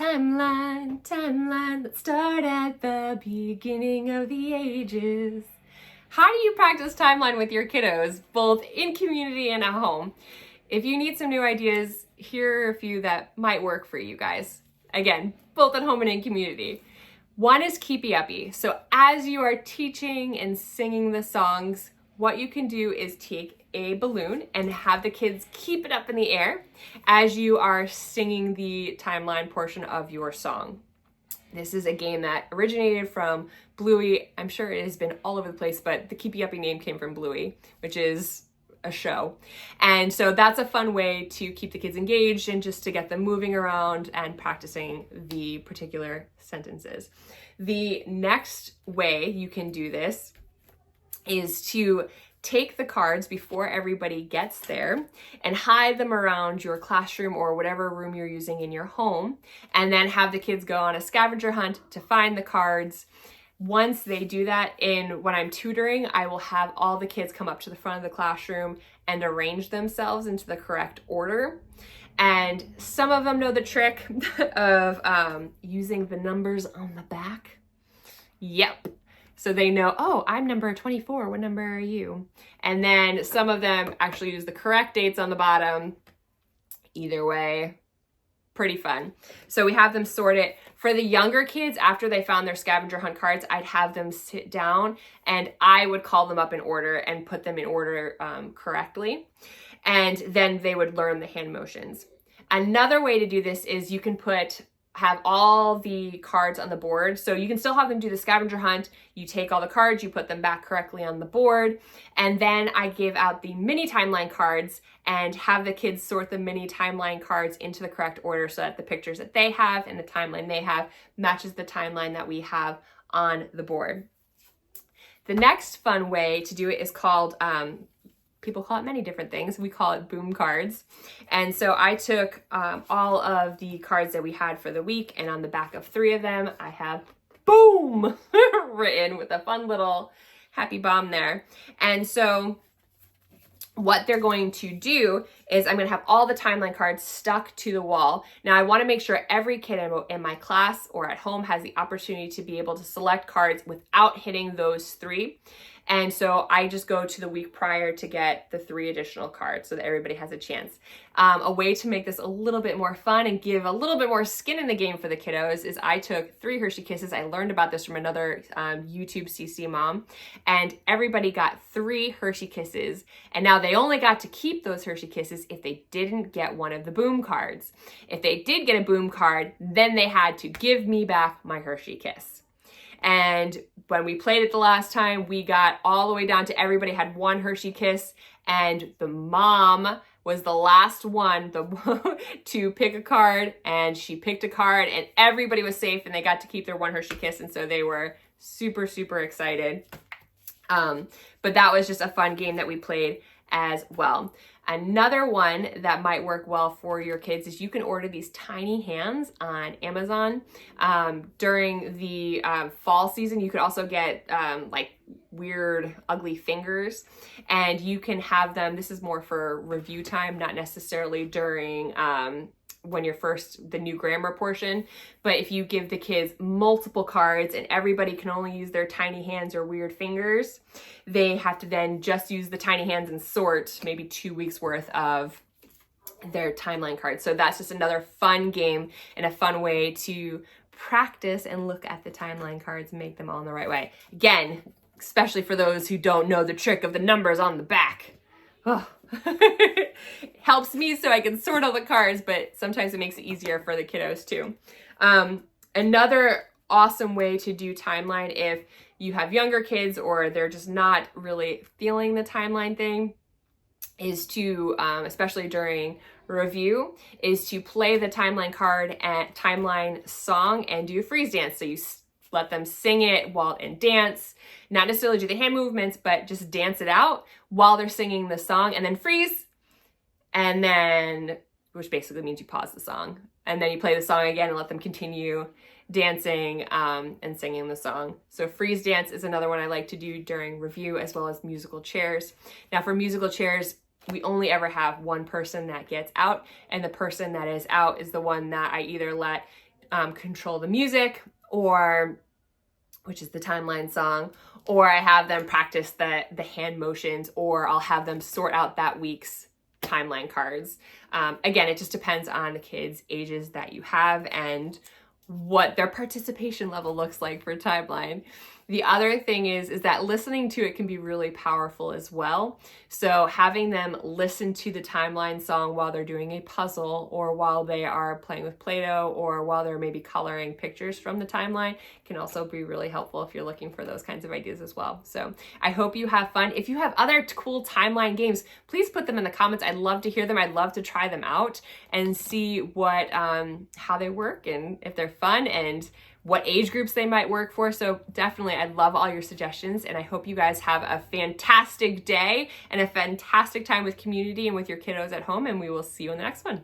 Timeline, let's start at the beginning of the ages. How do you practice timeline with your kiddos, both in community and at home? If you need some new ideas, here are a few that might work for you guys. Again, both at home and in community. One is keepy uppy. So as you are teaching and singing the songs, what you can do is take a balloon and have the kids keep it up in the air as you are singing the timeline portion of your song. This is a game that originated from Bluey. I'm sure it has been all over the place, but the Keepy Uppy name came from Bluey, which is a show. And so that's a fun way to keep the kids engaged and just to get them moving around and practicing the particular sentences. The next way you can do this is to take the cards before everybody gets there and hide them around your classroom or whatever room you're using in your home, and then have the kids go on a scavenger hunt to find the cards. Once they do that, when I'm tutoring, I will have all the kids come up to the front of the classroom and arrange themselves into the correct order. And some of them know the trick of using the numbers on the back. Yep. So they know, oh, I'm number 24. What number are you? And then some of them actually use the correct dates on the bottom. Either way, pretty fun. So we have them sort it. For the younger kids, after they found their scavenger hunt cards, I'd have them sit down and I would call them up in order and put them in order correctly. And then they would learn the hand motions. Another way to do this is you can have all the cards on the board. So you can still have them do the scavenger hunt. You take all the cards, you put them back correctly on the board. And then I give out the mini timeline cards and have the kids sort the mini timeline cards into the correct order so that the pictures that they have and the timeline they have matches the timeline that we have on the board. The next fun way to do it is called, people call it many different things. We call it boom cards. And so I took all of the cards that we had for the week, and on the back of 3 of them, I have boom written with a fun little happy bomb there. And so what they're going to do is I'm going to have all the timeline cards stuck to the wall. Now I want to make sure every kid in my class or at home has the opportunity to be able to select cards without hitting those 3. And so I just go to the week prior to get the 3 additional cards so that everybody has a chance. A way to make this a little bit more fun and give a little bit more skin in the game for the kiddos is I took 3 Hershey Kisses. I learned about this from another YouTube CC mom, and everybody got 3 Hershey Kisses. And now they only got to keep those Hershey Kisses if they didn't get one of the boom cards. If they did get a boom card, then they had to give me back my Hershey Kiss. And when we played it the last time, we got all the way down to everybody had 1 Hershey Kiss, and the mom was the last one to pick a card, and she picked a card, and everybody was safe, and they got to keep their 1 Hershey Kiss, and so they were super, super excited. But that was just a fun game that we played as well. Another one that might work well for your kids is you can order these tiny hands on Amazon. During the fall season, you could also get like weird, ugly fingers, and you can have them. This is more for review time, not necessarily during when you're the new grammar portion. But if you give the kids multiple cards and everybody can only use their tiny hands or weird fingers, they have to then just use the tiny hands and sort maybe 2 weeks worth of their timeline cards. So that's just another fun game and a fun way to practice and look at the timeline cards and make them all in the right way. Again, especially for those who don't know the trick of the numbers on the back. Oh. Helps me so I can sort all the cards, but sometimes it makes it easier for the kiddos too. Another awesome way to do timeline if you have younger kids or they're just not really feeling the timeline thing is to, especially during review, is to play the timeline card and timeline song and do a freeze dance. So you let them sing it and dance, not necessarily do the hand movements, but just dance it out while they're singing the song, and then freeze. And then, which basically means you pause the song, and then you play the song again and let them continue dancing and singing the song. So freeze dance is another one I like to do during review, as well as musical chairs. Now for musical chairs, we only ever have one person that gets out, and the person that is out is the one that I either let control the music, or which is the timeline song, or I have them practice the hand motions, or I'll have them sort out that week's timeline cards. Again, it just depends on the kids' ages that you have and what their participation level looks like for timeline. The other thing is that listening to it can be really powerful as well. So having them listen to the timeline song while they're doing a puzzle, or while they are playing with Play-Doh, or while they're maybe coloring pictures from the timeline can also be really helpful if you're looking for those kinds of ideas as well. So I hope you have fun. If you have other cool timeline games, please put them in the comments. I'd love to hear them. I'd love to try them out and see what how they work and if they're fun and what age groups they might work for. So definitely, I'd love all your suggestions, and I hope you guys have a fantastic day and a fantastic time with community and with your kiddos at home, and we will see you in the next one.